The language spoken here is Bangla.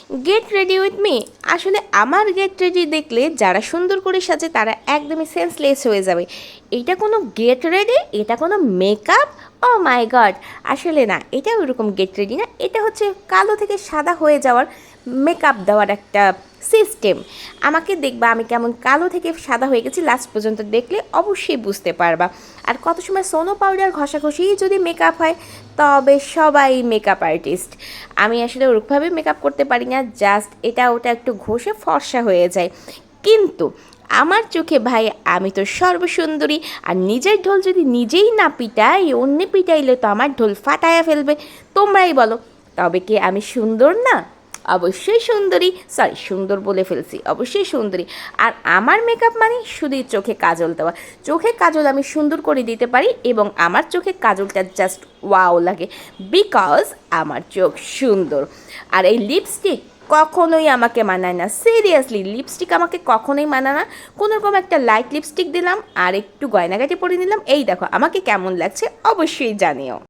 Get ready with me. আসলে আমার গেট রেডি দেখলে যারা সুন্দর করে সাজে তারা একদমই সেন্সলেস হয়ে যাবে। এটা কোনো গেট রেডি, এটা কোনো মেকআপ, ও মাই গড। আসলে না, এটা ওরকম গেট রেডি না, এটা হচ্ছে কালো থেকে সাদা হয়ে যাওয়ার মেকআপ দেওয়ার একটা সিস্টেম। আমাকে দেখবা আমি কেমন কালো থেকে সাদা হয়ে গেছি, লাস্ট পর্যন্ত দেখলে অবশ্যই বুঝতে পারবা। আর কত সময় সোনো পাউডার ঘষাঘষি যদি মেকআপ হয় তবে সবাই মেকআপ আর্টিস্ট। আমি আসলে ওরকমভাবে মেকআপ করতে পারি না, জাস্ট এটা ওটা একটু ঘষে ফর্সা হয়ে যায়। কিন্তু আমার চোখে ভাই আমি তো সর্বসুন্দরী। আর নিজের ঢোল যদি নিজেই না পিটাই, অন্য পিটাইলে তো আমার ঢোল ফাটায়া ফেলবে। তোমরাই বলো, তবে কি আমি সুন্দর না? অবশ্যই সুন্দরী, সরি সুন্দর বলে ফেলছি, অবশ্যই সুন্দরী। আর আমার মেকআপ মানে শুধুই চোখে কাজল দেওয়া। চোখে কাজল আমি সুন্দর করে দিতে পারি এবং আমার চোখে কাজলটা জাস্ট ওয়াও লাগে, বিকজ আমার চোখ সুন্দর। আর এই লিপস্টিক কখনোই আমাকে মানায় না, সিরিয়াসলি লিপস্টিক আমাকে কখনোই মানায় না। কোনো রকম একটা লাইট লিপস্টিক দিলাম আর একটু গয়নাগাটি পরে নিলাম, এই দেখো আমাকে কেমন লাগছে অবশ্যই জানিও।